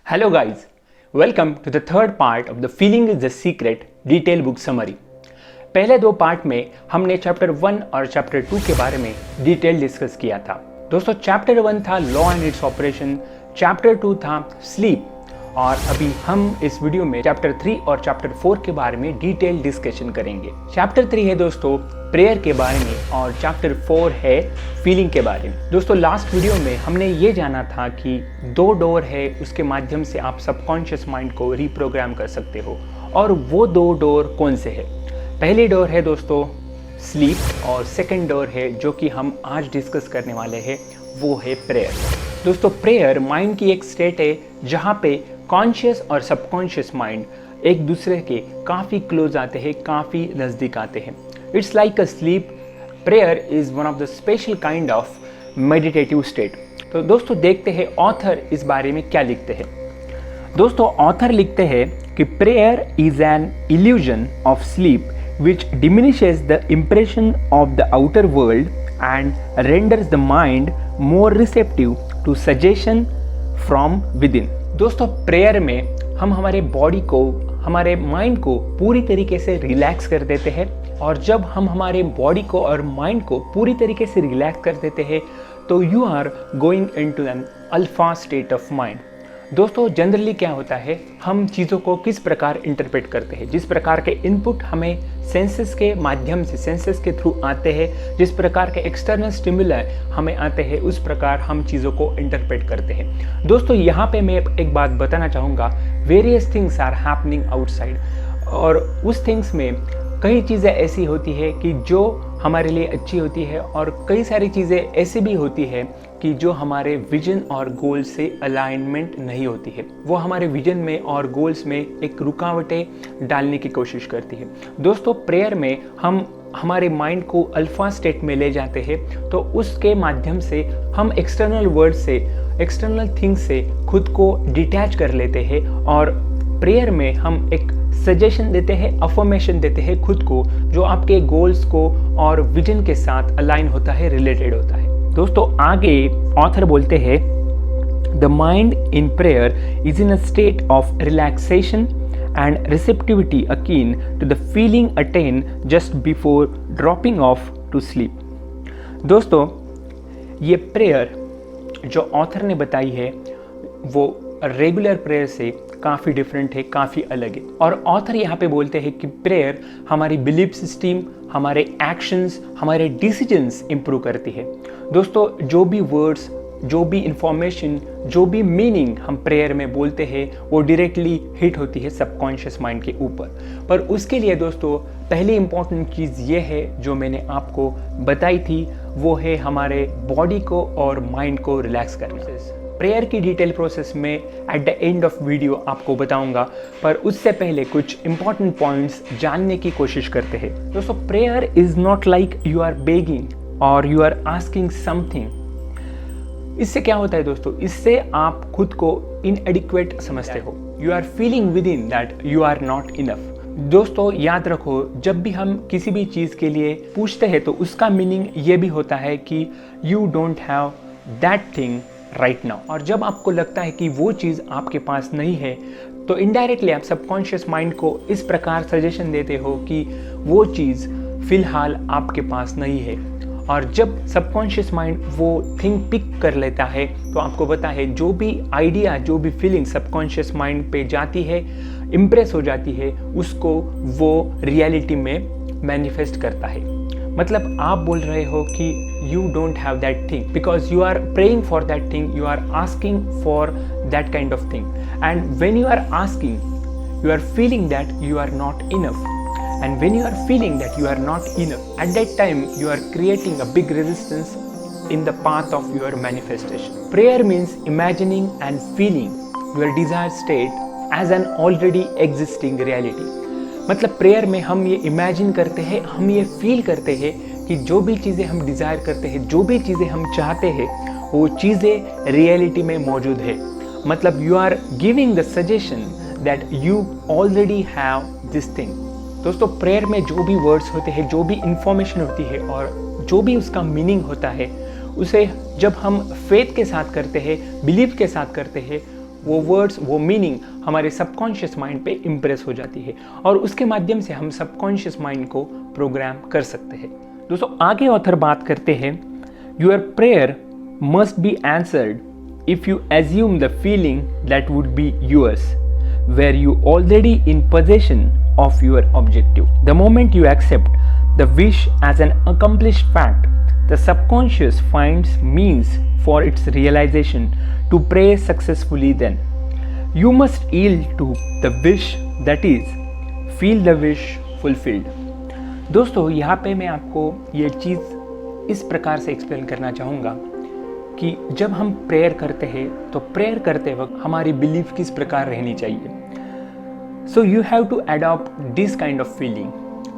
Hello guys, welcome to the third part of the Feeling is the Secret detail book summary. पहले दो part में हमने chapter 1 और chapter 2 के बारे में डिटेल डिस्कस किया था। दोस्तों चैप्टर 1 था law and its operation, chapter 2 था स्लीप और अभी हम इस वीडियो में चैप्टर 3 और चैप्टर 4 के बारे में डिटेल डिस्कशन करेंगे। चैप्टर 3 है दोस्तों प्रेयर के बारे में और चैप्टर 4 है फीलिंग के बारे में। दोस्तों लास्ट वीडियो में हमने ये जाना था कि दो डोर है, उसके माध्यम से आप सबकॉन्शियस माइंड को रिप्रोग्राम कर सकते हो और वो दो डोर कौन से है। पहली डोर है दोस्तों स्लीप और सेकंड डोर है जो कि हम आज डिस्कस करने वाले हैं वो है प्रेयर। दोस्तों प्रेयर माइंड की एक स्टेट है जहाँ पे कॉन्शियस और सबकॉन्शियस माइंड एक दूसरे के काफ़ी क्लोज आते हैं, काफ़ी नज़दीक आते हैं। It's like a slip, prayer is one of the special kind of meditative state. तो दोस्तों देखते हैं ऑथर इस बारे में क्या लिखते हैं। दोस्तों ऑथर लिखते हैं कि prayer is an illusion of sleep which diminishes the impression of the outer world and renders the mind more receptive to suggestion from within। दोस्तों प्रेयर में हम हमारे बॉडी को, हमारे माइंड को पूरी तरीके से रिलैक्स कर देते हैं और जब हम हमारे बॉडी को और माइंड को पूरी तरीके से रिलैक्स कर देते हैं तो you are going into an alpha state of mind. दोस्तों जनरली क्या होता है, हम चीज़ों को किस प्रकार इंटरप्रेट करते हैं, जिस प्रकार के इनपुट हमें सेंसेस के माध्यम से, सेंसेस के थ्रू आते हैं, जिस प्रकार के एक्सटर्नल स्टिमुलाई हमें आते हैं उस प्रकार हम चीज़ों को इंटरप्रेट करते हैं। दोस्तों यहाँ पे मैं एक बात बताना चाहूँगा, various things are happening outside और उस थिंग्स में कई चीज़ें ऐसी होती है कि जो हमारे लिए अच्छी होती है और कई सारी चीज़ें ऐसी भी होती है कि जो हमारे विजन और गोल से अलाइनमेंट नहीं होती है, वो हमारे विजन में और गोल्स में एक रुकावटें डालने की कोशिश करती है। दोस्तों प्रेयर में हम हमारे माइंड को अल्फा स्टेट में ले जाते हैं तो उसके माध्यम से हम एक्सटर्नल वर्ल्ड से, एक्सटर्नल थिंग्स से खुद को डिटैच कर लेते हैं और प्रेयर में हम एक सजेशन देते हैं, अफर्मेशन देते हैं खुद को जो आपके गोल्स को और विजन के साथ अलाइन होता है, रिलेटेड होता है। दोस्तों आगे ऑथर बोलते हैं the mind in prayer is in a state of relaxation and receptivity akin to the feeling attain just before dropping off to sleep. दोस्तों ये प्रेयर जो ऑथर ने बताई है वो रेगुलर प्रेयर से काफ़ी डिफरेंट है, काफ़ी अलग है। और ऑथर यहाँ पे बोलते हैं कि प्रेयर हमारी बिलीफ सिस्टम, हमारे एक्शंस, हमारे डिसीजंस इम्प्रूव करती है। दोस्तों जो भी वर्ड्स, जो भी इंफॉर्मेशन, जो भी मीनिंग हम प्रेयर में बोलते हैं वो डायरेक्टली हिट होती है सबकॉन्शियस माइंड के ऊपर। पर उसके लिए दोस्तों पहली इंपॉर्टेंट चीज़ ये है जो मैंने आपको बताई थी, वो है हमारे बॉडी को और माइंड को रिलैक्स करना। प्रेयर की डिटेल प्रोसेस में at the end of video आपको बताऊंगा, पर उससे पहले कुछ इंपॉर्टेंट पॉइंट्स जानने की कोशिश करते हैं। दोस्तों prayer is not like you are begging और यू आर आस्किंग समथिंग। इससे क्या होता है दोस्तों, इससे आप खुद को इनएडिक्वेट समझते हो, you are feeling within that you you are not इनफ। दोस्तों याद रखो, जब भी हम किसी भी चीज़ के लिए पूछते हैं तो उसका मीनिंग ये भी होता है कि you don't have that thing right now. और जब आपको लगता है कि वो चीज़ आपके पास नहीं है तो इनडायरेक्टली आप सबकॉन्शियस माइंड को इस प्रकार सजेशन देते हो कि वो चीज़ फिलहाल आपके पास नहीं है। और जब सबकॉन्शियस माइंड वो थिंग पिक कर लेता है तो आपको पता है जो भी आइडिया, जो भी फीलिंग सबकॉन्शियस माइंड पे जाती है, इम्प्रेस हो जाती है, उसको वो रियलिटी में मैनिफेस्ट करता है। मतलब आप बोल रहे हो कि you don't have that thing because you are praying for that thing, you are asking for that kind of thing and when you are asking you are feeling that you are not enough and when you are feeling that you are not enough at that time you are creating a big resistance in the path of your manifestation. Prayer means imagining and feeling your desired state as an already existing reality. मतलब prayer में हम ये imagine करते हैं, हम ये feel करते हैं कि जो भी चीज़ें हम डिज़ायर करते हैं, जो भी चीज़ें हम चाहते हैं वो चीज़ें रियलिटी में मौजूद है। मतलब you are giving the suggestion that you already have this thing. दोस्तों प्रेयर में जो भी वर्ड्स होते हैं, जो भी इंफॉर्मेशन होती है और जो भी उसका मीनिंग होता है, उसे जब हम फेथ के साथ करते हैं, बिलीव के साथ करते हैं, वो वर्ड्स, वो मीनिंग हमारे सबकॉन्शियस माइंड पे इम्प्रेस हो जाती है और उसके माध्यम से हम सबकॉन्शियस माइंड को प्रोग्राम कर सकते हैं। दोस्तों आगे ऑथर बात करते हैं, your prayer must be answered if you assume the feeling that would be yours, where you already in possession of your objective. The moment you accept the wish as an accomplished fact, the subconscious finds means for its realization to pray successfully then. You must yield to the wish, that is, feel the wish fulfilled. दोस्तों यहाँ पे मैं आपको ये चीज़ इस प्रकार से explain करना चाहूँगा कि जब हम प्रेयर करते हैं तो प्रेयर करते वक्त हमारी बिलीफ किस प्रकार रहनी चाहिए। So you have to adopt this kind of feeling,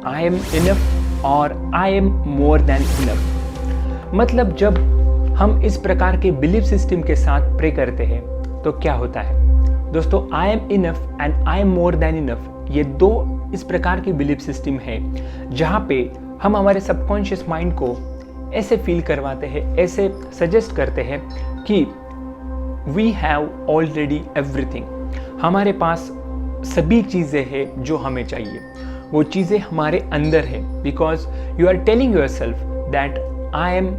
I am enough और I am more than enough. मतलब जब हम इस प्रकार के बिलीफ सिस्टम के साथ प्रे करते हैं तो क्या होता है दोस्तों, आई am enough and I am more than enough, ये दो इस प्रकार की बिलीफ सिस्टम है जहाँ पे हम हमारे सबकॉन्शियस माइंड को ऐसे फील करवाते हैं, ऐसे सजेस्ट करते हैं कि वी हैव ऑलरेडी एवरीथिंग, हमारे पास सभी चीज़ें हैं जो हमें चाहिए, वो चीज़ें हमारे अंदर है। Because you are telling yourself that I am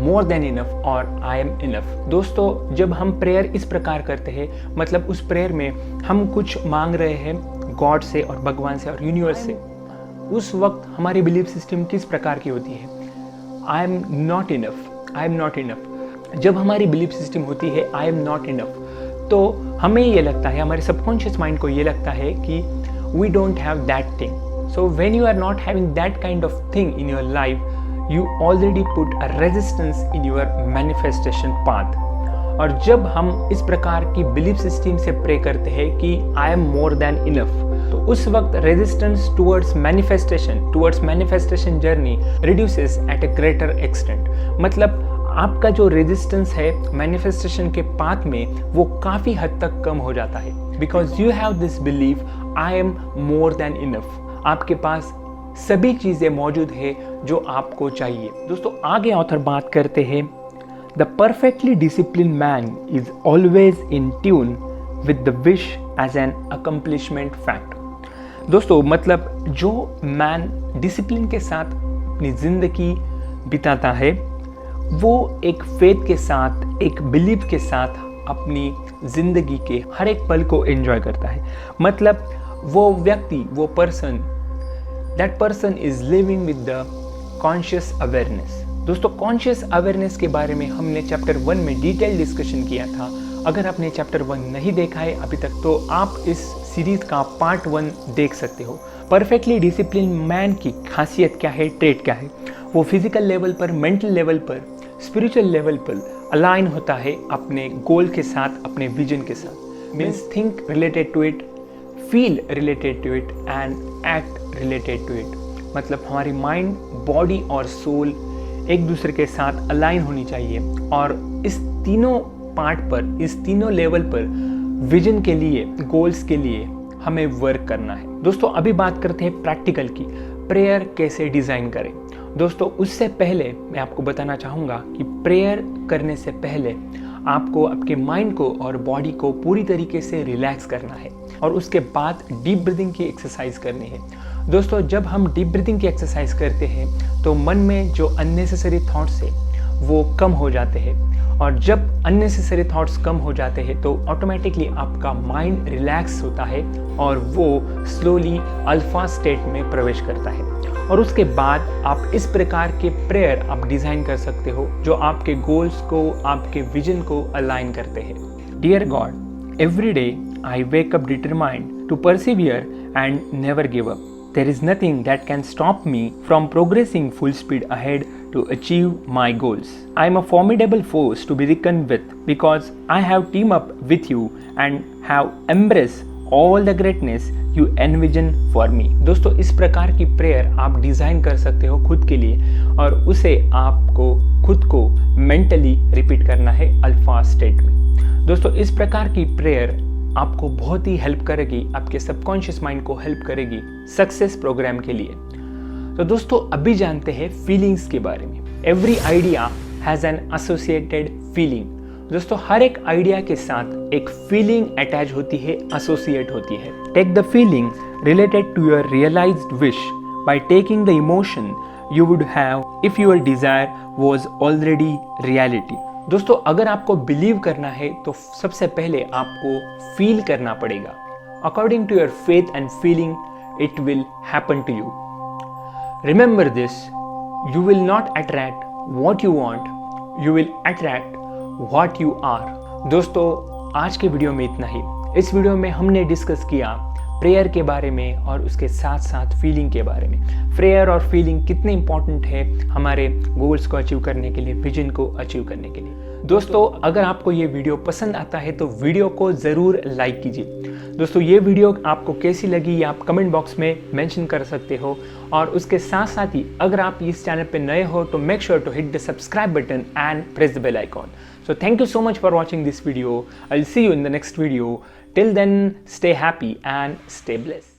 more than enough और आई एम इनफ। दोस्तों जब हम प्रेयर इस प्रकार करते हैं, मतलब उस प्रेयर में हम कुछ मांग रहे हैं गॉड से और भगवान से और यूनिवर्स से, उस वक्त हमारी बिलीफ सिस्टम किस प्रकार की होती है, I am not enough, I am not enough. जब हमारी बिलीफ सिस्टम होती है आई एम नॉट इनफ, तो हमें ये लगता है, हमारे सबकॉन्शियस माइंड को ये लगता है कि we don't have that thing. So when you are not having that kind of thing in your life, you already put a resistance in your manifestation path. और जब हम इस प्रकार की बिलीफ सिस्टम से प्रे करते हैं कि आई एम मोर देन इनफ, तो उस वक्त resistance towards manifestation journey reduces at a greater extent. मतलब आपका जो रेजिस्टेंस है मैनिफेस्टेशन के पाथ में वो काफ़ी हद तक कम हो जाता है, because you have this belief I am more than enough. आपके पास सभी चीज़ें मौजूद है जो आपको चाहिए। दोस्तों आगे ऑथर बात करते हैं, the perfectly discipline man is always in tune with the wish as an accomplishment fact. दोस्तों मतलब जो मैन डिसिप्लिन के साथ अपनी ज़िंदगी बिताता है, वो एक फेथ के साथ, एक बिलीफ के साथ अपनी ज़िंदगी के हर एक पल को एंजॉय करता है। मतलब वो व्यक्ति, वो person, that person is living with the conscious awareness. दोस्तों कॉन्शियस अवेयरनेस के बारे में हमने चैप्टर 1 में डिटेल डिस्कशन किया था। अगर आपने चैप्टर 1 नहीं देखा है अभी तक, तो आप इस सीरीज का पार्ट 1 देख सकते हो। परफेक्टली डिसिप्लिन मैन की खासियत क्या है, ट्रेट क्या है, वो फिजिकल लेवल पर, मेंटल लेवल पर, स्पिरिचुअल लेवल पर अलाइन होता है अपने गोल के साथ, अपने विजन के साथ। Means think related to it, feel related to it and act related to it. मतलब हमारी माइंड, बॉडी और सोल एक दूसरे के साथ अलाइन होनी चाहिए और इस तीनों पार्ट पर, इस तीनों लेवल पर विजन के लिए, गोल्स के लिए हमें वर्क करना है। दोस्तों अभी बात करते हैं प्रैक्टिकल की, प्रेयर कैसे डिज़ाइन करें। दोस्तों उससे पहले मैं आपको बताना चाहूँगा कि प्रेयर करने से पहले आपको आपके माइंड को और बॉडी को पूरी तरीके से रिलैक्स करना है और उसके बाद डीप ब्रीदिंग की एक्सरसाइज करनी है। दोस्तों जब हम डीप ब्रीदिंग की एक्सरसाइज करते हैं तो मन में जो अननेसेसरी थॉट्स है वो कम हो जाते हैं, और जब अननेसेसरी थॉट्स कम हो जाते हैं तो ऑटोमेटिकली आपका माइंड रिलैक्स होता है और वो स्लोली अल्फा स्टेट में प्रवेश करता है। और उसके बाद आप इस प्रकार के प्रेयर आप डिज़ाइन कर सकते हो जो आपके गोल्स को, आपके विजन को अलाइन करते हैं। Dear God, every day I wake up determined to persevere and never give up. There is nothing that can stop me from progressing full speed ahead to achieve my goals. I am a formidable force to be reckoned with because I have teamed up with you and have embraced all the greatness you envision for me. दोस्तों इस प्रकार की prayer आप design कर सकते हो खुद के लिए और उसे आपको खुद को मेंटली रिपीट करना है अल्फा स्टेट में। दोस्तों इस प्रकार की प्रेयर आपको बहुत ही हेल्प करेगी, आपके सबकॉन्शियस माइंड को हेल्प करेगी सक्सेस प्रोग्राम के लिए। तो दोस्तों अभी जानते हैं फीलिंग्स के बारे में। Every idea has an associated feeling. दोस्तों हर एक आइडिया के साथ एक फीलिंग अटैच होती है, एसोसिएट होती है। Take the feeling related to your realised wish by taking the emotion you would have if your desire was already reality. दोस्तों अगर आपको बिलीव करना है तो सबसे पहले आपको फील करना पड़ेगा। According to your faith and feeling it will happen to you. Remember this, you will not attract what you want, you will attract what you are। दोस्तों आज के वीडियो में इतना ही। इस वीडियो में हमने डिस्कस किया प्रेयर के बारे में और उसके साथ साथ फीलिंग के बारे में। प्रेयर और फीलिंग कितने इंपॉर्टेंट है हमारे गोल्स को अचीव करने के लिए, विजन को अचीव करने के लिए। दोस्तों अगर आपको ये वीडियो पसंद आता है तो वीडियो को ज़रूर लाइक कीजिए। दोस्तों ये वीडियो आपको कैसी लगी ये आप कमेंट बॉक्स में मेंशन कर सकते हो, और उसके साथ साथ ही अगर आप इस चैनल पे नए हो तो make sure to hit the subscribe button and press the bell icon. So thank you so much for watching this video. I'll see you in the next video. Till then, stay happy and stay blessed.